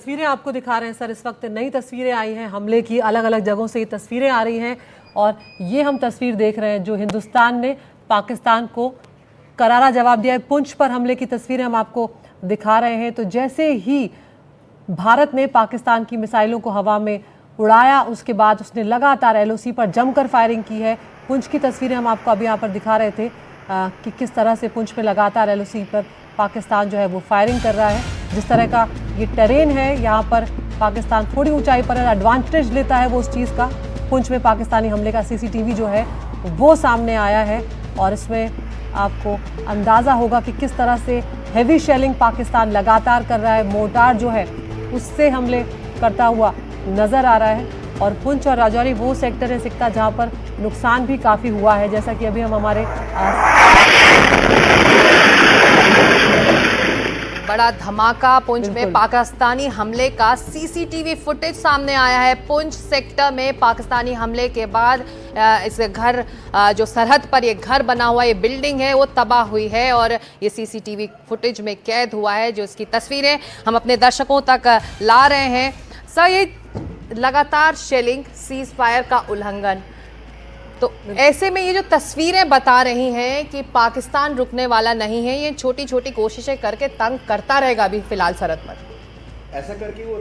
तस्वीरें आपको दिखा रहे हैं सर। इस वक्त नई तस्वीरें आई हैं हमले की, अलग अलग जगहों से ये तस्वीरें आ रही हैं और ये हम तस्वीर देख रहे हैं जो हिंदुस्तान ने पाकिस्तान को करारा जवाब दिया है। पुंछ पर हमले की तस्वीरें हम आपको दिखा रहे हैं। तो जैसे ही भारत ने पाकिस्तान की मिसाइलों को हवा में उड़ाया, उसके बाद उसने लगातार एलओसी पर जमकर फायरिंग की है। पुंछ की तस्वीरें हम आपको अभी यहाँ पर दिखा रहे थे कि किस तरह से पुंछ में लगातार एलओसी पर पाकिस्तान जो है वो फायरिंग कर रहा है। जिस तरह का ये टेरेन है, यहाँ पर पाकिस्तान थोड़ी ऊंचाई पर एडवांटेज लेता है वो उस चीज़ का। पुंछ में पाकिस्तानी हमले का सीसीटीवी जो है वो सामने आया है और इसमें आपको अंदाज़ा होगा कि किस तरह से हेवी शेलिंग पाकिस्तान लगातार कर रहा है। मोर्टार जो है उससे हमले करता हुआ नज़र आ रहा है। और पुंछ और राजौरी वो सेक्टर है सिकता जहाँ पर नुकसान भी काफ़ी हुआ है, जैसा कि अभी हम हमारे बड़ा धमाका पुंछ में पाकिस्तानी हमले का सीसीटीवी फुटेज सामने आया है। पुंछ सेक्टर में पाकिस्तानी हमले के बाद इस घर जो सरहद पर ये घर बना हुआ ये बिल्डिंग है वो तबाह हुई है और ये सीसीटीवी फुटेज में कैद हुआ है, जो इसकी तस्वीरें हम अपने दर्शकों तक ला रहे हैं। सर, ये लगातार शेलिंग, सीज फायर का उल्लंघन, तो ऐसे में ये जो तस्वीरें बता रही हैं कि पाकिस्तान रुकने वाला नहीं है, ये छोटी छोटी कोशिशें करके तंग करता रहेगा अभी फिलहाल सरहद पर। ऐसा करके वो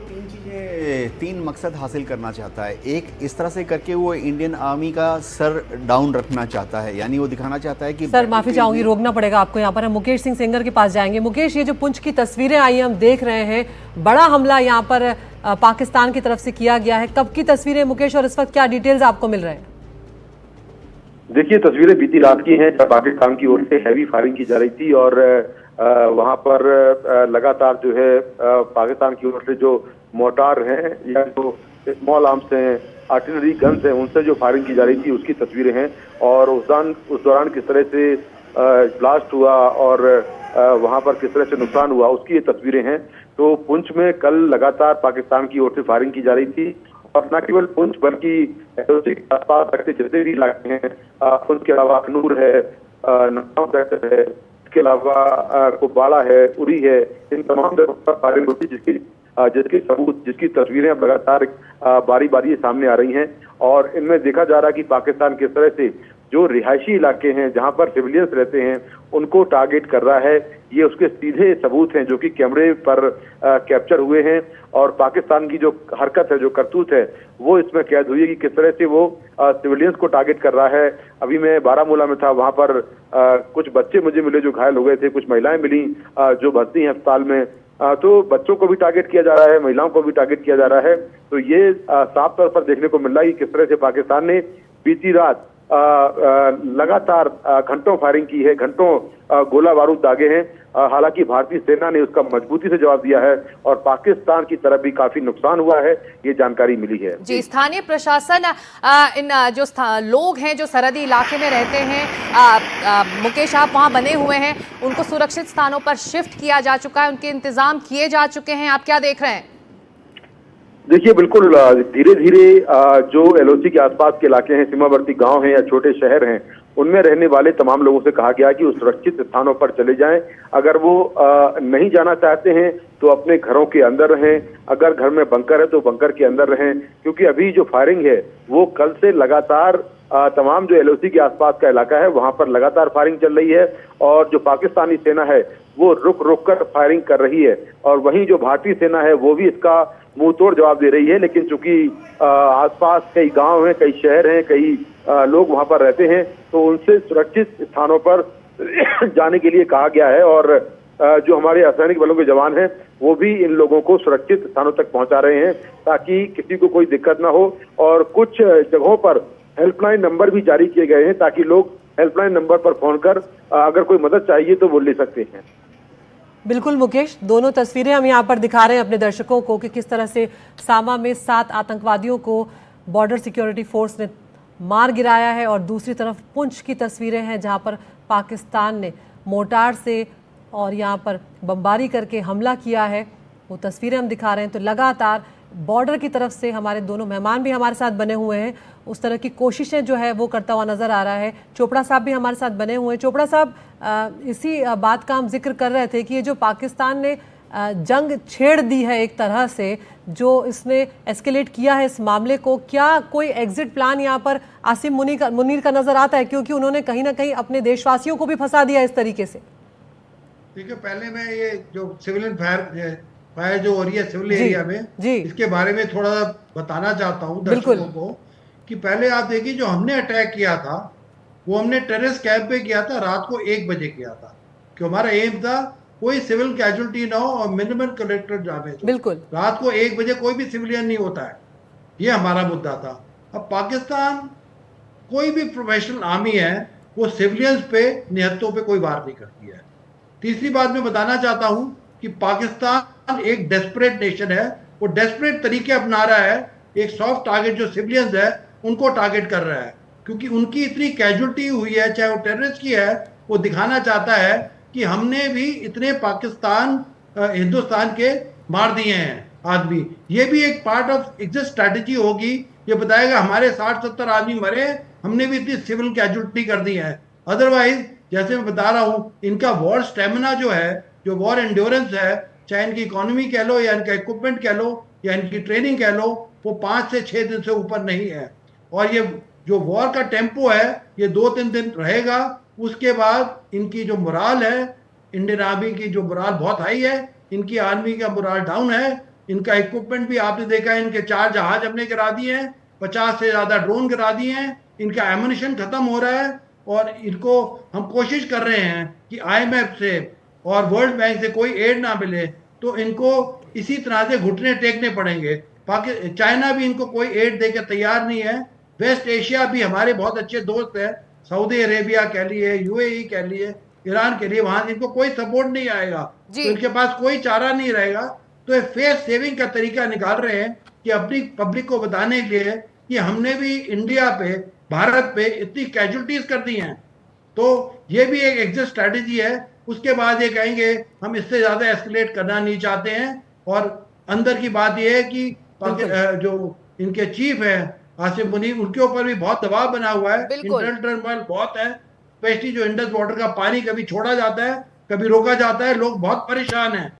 तीन मकसद हासिल करना चाहता है। एक, इस तरह से करके वो इंडियन आर्मी का सर डाउन रखना चाहता है, यानी वो दिखाना चाहता है कि सर माफी चाहूंगी, रोकना पड़ेगा आपको यहाँ पर। हम मुकेश सिंह सेंगर के पास जाएंगे। मुकेश, ये जो पुंछ की तस्वीरें आई हम देख रहे हैं, बड़ा हमला यहाँ पर पाकिस्तान की तरफ से किया गया है। कब की तस्वीरें मुकेश और इस वक्त क्या डिटेल्स आपको मिल रहे हैं? देखिए, तस्वीरें बीती रात की हैं जब पाकिस्तान की ओर से हैवी फायरिंग की जा रही थी और वहां पर लगातार जो है पाकिस्तान की ओर से जो मोर्टार हैं या जो स्मॉल आर्म्स हैं, आर्टिलरी गन्स हैं, उनसे जो फायरिंग की जा रही थी उसकी तस्वीरें हैं। और उस दौरान किस तरह से ब्लास्ट हुआ और वहां पर किस तरह से नुकसान हुआ उसकी ये तस्वीरें हैं। तो पुंछ में कल लगातार पाकिस्तान की ओर से फायरिंग की जा रही थी और न केवल पुंछ बल्कि आसपास रखते जितने भी इलाके हैं, पुंछ के अलावा अखनूर है, नौगांव सेक्टर है, इसके अलावा कुपवाड़ा है, उरी है, इन तमाम जगहों पर फायरिंग होती जिसके सबूत, जिसकी तस्वीरें अब लगातार बारी बारी सामने आ रही हैं। और इनमें देखा जा रहा है कि पाकिस्तान किस तरह से जो रिहायशी इलाके हैं जहां पर सिविलियंस रहते हैं उनको टारगेट कर रहा है। ये उसके सीधे सबूत हैं जो कि कैमरे पर कैप्चर हुए हैं और पाकिस्तान की जो हरकत है, जो करतूत है, वो इसमें कैद हुई है कि किस तरह से वो सिविलियंस को टारगेट कर रहा है। अभी मैं बारामूला में था, वहां पर कुछ बच्चे मुझे मिले जो घायल हो गए थे, कुछ महिलाएं मिली जो भर्ती हैं अस्पताल में। तो बच्चों को भी टारगेट किया जा रहा है, महिलाओं को भी टारगेट किया जा रहा है। तो ये साफ तौर पर देखने को मिल रहा है कि किस तरह से पाकिस्तान ने बीती रात लगातार घंटों फायरिंग की है, घंटों गोला बारूद दागे हैं। हालांकि भारतीय सेना ने उसका मजबूती से जवाब दिया है और पाकिस्तान की तरफ भी काफी नुकसान हुआ है, ये जानकारी मिली है। जी, स्थानीय प्रशासन इन जो लोग हैं जो सरहदी इलाके में रहते हैं, मुकेश आप वहां बने हुए हैं, उनको सुरक्षित स्थानों पर शिफ्ट किया जा चुका है, उनके इंतजाम किए जा चुके हैं, आप क्या देख रहे हैं? देखिए, बिल्कुल धीरे धीरे जो एलओसी के आसपास के इलाके हैं, सीमावर्ती गांव हैं या छोटे शहर हैं, उनमें रहने वाले तमाम लोगों से कहा गया है कि वो सुरक्षित स्थानों पर चले जाएं। अगर वो नहीं जाना चाहते हैं तो अपने घरों के अंदर रहें। अगर घर में बंकर है तो बंकर के अंदर रहें, क्योंकि अभी जो फायरिंग है वो कल से लगातार तमाम जो एलओसी के आसपास का इलाका है वहां पर लगातार फायरिंग चल रही है और जो पाकिस्तानी सेना है वो रुक रुक कर फायरिंग कर रही है और वहीं जो भारतीय सेना है वो भी इसका मुंह तोड़ जवाब दे रही है। लेकिन चूंकि आसपास कई गांव हैं, कई शहर हैं, कई लोग वहां पर रहते हैं, तो उनसे सुरक्षित स्थानों पर जाने के लिए कहा गया है और जो हमारे असैनिक बलों के जवान हैं वो भी इन लोगों को सुरक्षित स्थानों तक पहुंचा रहे हैं ताकि किसी को कोई दिक्कत ना हो। और कुछ जगहों पर हेल्पलाइन नंबर भी जारी किए गए हैं ताकि लोग हेल्पलाइन नंबर पर फोन कर अगर कोई मदद चाहिए तो वो ले सकते हैं। बिल्कुल मुकेश, दोनों तस्वीरें हम यहाँ पर दिखा रहे हैं अपने दर्शकों को कि किस तरह से सामा में 7 आतंकवादियों को बॉर्डर सिक्योरिटी फोर्स ने मार गिराया है और दूसरी तरफ पुंछ की तस्वीरें हैं जहाँ पर पाकिस्तान ने मोर्टार से और यहाँ पर बमबारी करके हमला किया है। वो तस्वीरें हम दिखा रहे हैं। तो लगातार बॉर्डर की तरफ से हमारे दोनों मेहमान भी हमारे साथ बने हुए हैं, उस तरह की कोशिशें जो है वो करता हुआ नज़र आ रहा है। चोपड़ा साहब भी हमारे साथ बने हुए हैं। चोपड़ा साहब, इसी बात का हम जिक्र कर रहे थे कि ये जो पाकिस्तान ने जंग छेड़ दी है एक तरह से, जो इसने एस्केलेट किया है इस मामले को, क्या कोई एग्जिट प्लान यहाँ पर आसिम मुनीर का नजर आता है? क्योंकि उन्होंने कहीं ना कहीं अपने देशवासियों को भी फंसा दिया इस तरीके से। देखिए, पहले मैं ये जो सिविलियन फायर जो हो रही है सिविल जी, एरिया में, जी। इसके बारे में थोड़ा बताना चाहता हूँ बिल्कुल। दर्शकों को कि पहले आप देखिए जो हमने अटैक किया था वो हमने टेररिस्ट कैंप पे किया था, रात को 1 बजे किया था, कि हमारा एम था कोई सिविल कैजुअलिटी ना हो और मिनिमम कलेक्टर डैमेज हो। बिल्कुल। रात को 1 बजे कोई भी सिविलियन नहीं होता है, ये हमारा मुद्दा था। अब पाकिस्तान कोई भी प्रोफेशनल आर्मी है वो सिविलियंस पे निहत्तों पे कोई वार नहीं करती है। तीसरी बात मैं बताना चाहता हूं कि पाकिस्तान एक डेस्परेट नेशन है, वो डेस्परेट तरीके अपना रहा है, एक सॉफ्ट टारगेट जो सिविलियंस है उनको टारगेट कर रहा है, क्योंकि उनकी इतनी कैजुअलिटी हुई है, चाहे वो टेररिस्ट की है, वो दिखाना चाहता है कि हमने भी इतने हिंदुस्तान के मार दिए हैं आदमी। ये भी एक पार्ट ऑफ एग्जिट स्ट्रैटेजी होगी, ये बताएगा हमारे 60-70 आदमी मरे, हमने भी इतनी सिविल कैजुअलिटी कर दी है। अदरवाइज जैसे मैं बता रहा हूं, इनका वॉर स्टेमिना जो है, जो वॉर एंड्योरेंस है, चाहे इनकी इकोनॉमी कह लो या इनका इक्विपमेंट कह लो या इनकी ट्रेनिंग कह लो, वो 5 से 6 दिन से ऊपर नहीं है। और ये जो वॉर का टेम्पो है ये 2-3 दिन रहेगा, उसके बाद इनकी जो मोराल है, इंडियन आर्मी की जो मोराल बहुत हाई है, इनकी आर्मी का मोराल डाउन है। इनका इक्विपमेंट भी आपने देखा है, इनके 4 जहाज हमने गिरा दिए हैं, 50 से ज़्यादा ड्रोन गिरा दिए हैं, इनका एमुनिशन खत्म हो रहा है। और इनको हम कोशिश कर रहे हैं कि IMF से और वर्ल्ड बैंक से कोई एड ना मिले तो इनको इसी तरह से घुटने टेकने पड़ेंगे। चाइना भी इनको कोई एड देकर तैयार नहीं है। वेस्ट एशिया भी हमारे बहुत अच्छे दोस्त हैं, सऊदी अरेबिया कह लिए, UAE कह लिए, ईरान के लिए, वहां इनको कोई सपोर्ट नहीं आएगा, तो इनके पास कोई चारा नहीं रहेगा। तो ये फेस सेविंग का तरीका निकाल रहे हैं कि अपनी पब्लिक को बताने के लिए कि हमने भी इंडिया पे, भारत पे इतनी कैजुअलिटीज कर दी हैं। तो ये भी एक एग्जिट स्ट्रैटेजी है। उसके बाद ये कहेंगे हम इससे ज्यादा एस्केलेट करना नहीं चाहते हैं। और अंदर की बात ये है कि जो इनके चीफ है आसिम मुनीर, उनके ऊपर भी बहुत दबाव बना हुआ है, इंटरनल टर्मोइल बहुत है, स्पेशली जो इंडस वाटर का पानी कभी छोड़ा जाता है, कभी रोका जाता है, लोग बहुत परेशान हैं।